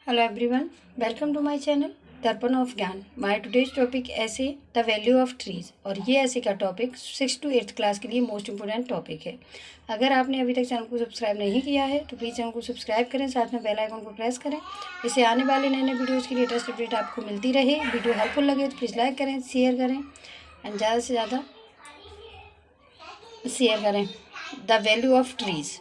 Hello everyone, welcome to my channel दर्पण of ज्ञान। My today's topic ऐसे the value of trees. और ये ऐसे का टॉपिक 6 to 8th क्लास के लिए मोस्ट इंपोर्टेंट टॉपिक है। अगर आपने अभी तक चैनल को सब्सक्राइब नहीं किया है तो प्लीज़ चैनल को सब्सक्राइब करें, साथ में बेल आइकन को प्रेस करें। इससे आने वाले नए नए वीडियोज़ की लेटेस्ट अपडेट आपको मिलती रहे। वीडियो हेल्पफुल लगे तो प्लीज़ लाइक करें, शेयर करें एंड ज़्यादा से ज़्यादा शेयर करें। The value of trees.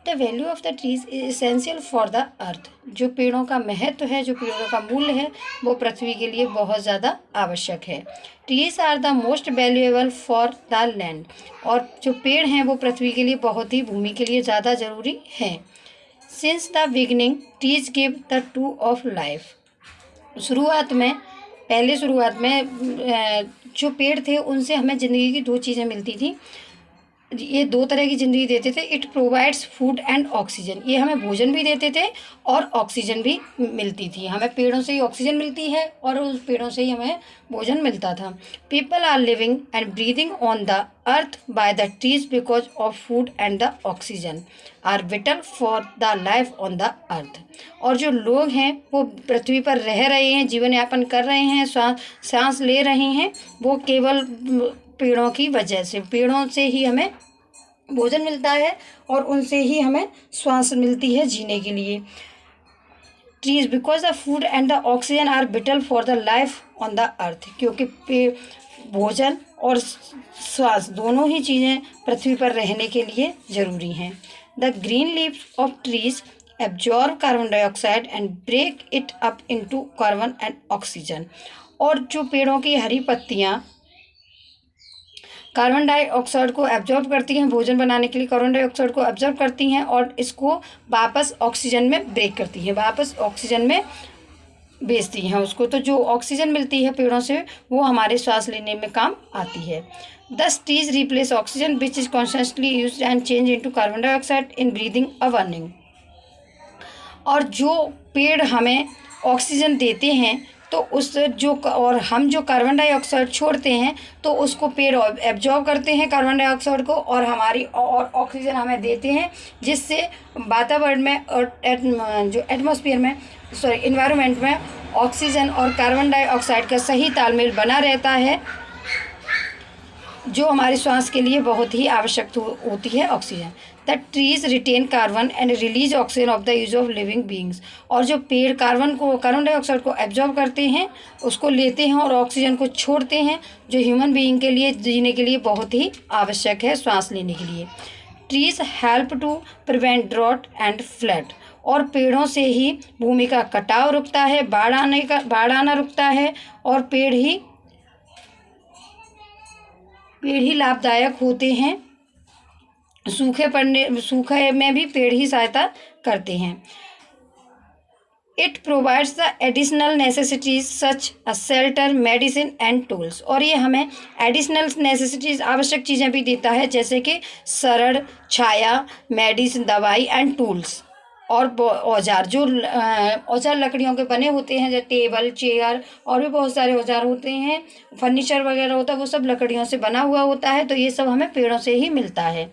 The value of the trees is essential for the earth. जो पेड़ों का महत्व है, जो पेड़ों का मूल्य है, वो पृथ्वी के लिए बहुत ज़्यादा आवश्यक है। Trees are the most valuable for the land. और जो पेड़ हैं वो पृथ्वी के लिए बहुत ही, भूमि के लिए ज़्यादा ज़रूरी हैं। Since the beginning trees give the two of life. शुरुआत में जो पेड़ थे उनसे हमें ज़िंदगी की दो चीज़ें मिलती थी। ये दो तरह की ज़िंदगी देते थे। It provides food and oxygen. ये हमें भोजन भी देते थे और ऑक्सीजन भी मिलती थी। हमें पेड़ों से ही ऑक्सीजन मिलती है और उस पेड़ों से ही हमें भोजन मिलता था। People are living and breathing on the earth by the trees because of food and the oxygen are vital for the life on the earth. और जो लोग हैं वो पृथ्वी पर रह रहे हैं, जीवन यापन कर रहे हैं, सांस ले रहे हैं, वो केवल पेड़ों की वजह से। पेड़ों से ही हमें भोजन मिलता है और उनसे ही हमें श्वास मिलती है जीने के लिए। Trees because the food and the oxygen are vital for the life on the earth. क्योंकि भोजन और श्वास दोनों ही चीज़ें पृथ्वी पर रहने के लिए ज़रूरी हैं। The green leaves of trees absorb carbon dioxide and break it up into carbon and oxygen. और जो पेड़ों की हरी पत्तियाँ कार्बन डाइऑक्साइड को एब्जॉर्ब करती हैं, भोजन बनाने के लिए कार्बन डाइऑक्साइड को एब्जॉर्ब करती हैं और इसको वापस ऑक्सीजन में ब्रेक करती हैं, वापस ऑक्सीजन में बेचती हैं उसको। तो जो ऑक्सीजन मिलती है पेड़ों से वो हमारे सांस लेने में काम आती है। दस trees replace oxygen which is constantly use and change into carbon dioxide in breathing a earning. और जो पेड़ हमें ऑक्सीजन देते हैं तो उस जो और हम जो कार्बन डाइऑक्साइड छोड़ते हैं तो उसको पेड़ एब्जॉर्ब करते हैं कार्बन डाइऑक्साइड को और हमारी और ऑक्सीजन हमें देते हैं, जिससे वातावरण में और जो एटमॉस्फेयर में इन्वायरमेंट में ऑक्सीजन और कार्बन डाइऑक्साइड का सही तालमेल बना रहता है, जो हमारे श्वास के लिए बहुत ही आवश्यक होती है oxygen. The trees retain carbon and release oxygen of the use of living beings. और जो पेड़ कार्बन डाइऑक्साइड को एब्जॉर्ब करते हैं, उसको लेते हैं और ऑक्सीजन को छोड़ते हैं, जो ह्यूमन बीइंग के लिए जीने के लिए बहुत ही आवश्यक है श्वास लेने के लिए। Trees help to prevent drought and flood. और पेड़ों से ही भूमि का कटाव रुकता है, बाढ़ आना रुकता है और पेड़ ही लाभदायक होते हैं। सूखे में भी पेड़ ही सहायता करते हैं। It provides the additional necessities such a shelter, medicine and tools. और ये हमें एडिशनल नेसेसिटीज, आवश्यक चीज़ें भी देता है, जैसे कि शरण, छाया, मेडिसिन, दवाई एंड टूल्स। और औजार, जो औजार लकड़ियों के बने होते हैं, जैसे टेबल, चेयर और भी बहुत सारे औजार होते हैं, फर्नीचर वगैरह होता है, वो सब लकड़ियों से बना हुआ होता है। तो ये सब हमें पेड़ों से ही मिलता है।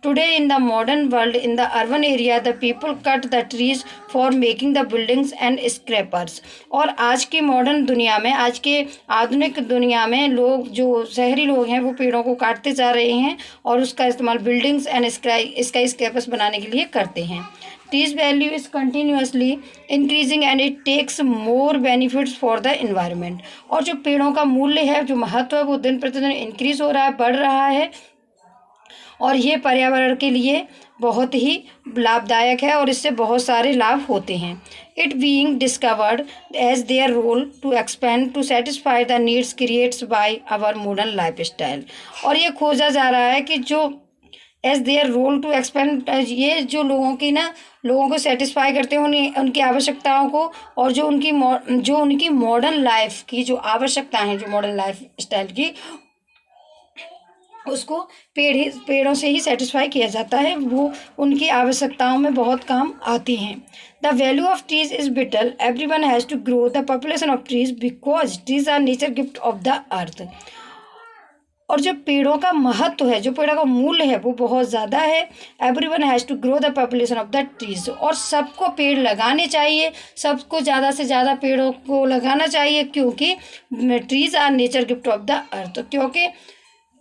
Today in the modern world in the urban area the people cut the trees for making the buildings and scrapers. और आज की मॉडर्न दुनिया में, आज के आधुनिक दुनिया में लोग, जो शहरी लोग हैं, वो पेड़ों को काटते जा रहे हैं और उसका इस्तेमाल बिल्डिंग्स एंड स्काई स्क्रैपर्स बनाने के लिए करते हैं। Trees value is continuously increasing and it takes more benefits for the environment। और जो पेड़ों का मूल्य है, जो महत्व है, वो दिन प्रतिदिन इंक्रीज हो रहा है, बढ़ रहा है और ये पर्यावरण के लिए बहुत ही लाभदायक है और इससे बहुत सारे लाभ होते हैं। It being discovered as their role to expand to satisfy the needs creates by our modern life style. और ये खोजा जा रहा है कि जो as their role to expand, ये जो लोगों को सेटिस्फाई करते हैं, उनकी आवश्यकताओं को, और जो उनकी मॉडर्न लाइफ की जो आवश्यकताएं हैं, जो मॉडर्न लाइफ स्टाइल की, उसको पेड़ों से ही सेटिस्फाई किया जाता है। वो उनकी आवश्यकताओं में बहुत काम आती हैं। The value of trees is vital. Everyone has to grow the population of trees because trees are nature gift of the earth. और जो पेड़ों का महत्व है, जो पेड़ों का मूल्य है, वो बहुत ज़्यादा है। Everyone has to grow the population of the trees, और सबको पेड़ लगाने चाहिए, सबको ज़्यादा से ज़्यादा पेड़ों को लगाना चाहिए, क्योंकि trees are nature gift of the earth, क्योंकि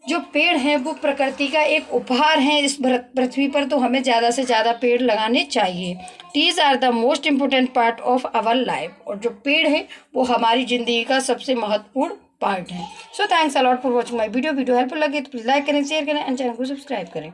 जो पेड़ हैं वो प्रकृति का एक उपहार है इस पृथ्वी पर, तो हमें ज़्यादा से ज़्यादा पेड़ लगाने चाहिए। Trees are the most important part of our life, और जो पेड़ है वो हमारी ज़िंदगी का सबसे महत्वपूर्ण पार्ट है। So thanks a lot for watching my video helpful लगे तो प्लीज़ लाइक करें, शेयर करें एंड चैनल को सब्सक्राइब करें।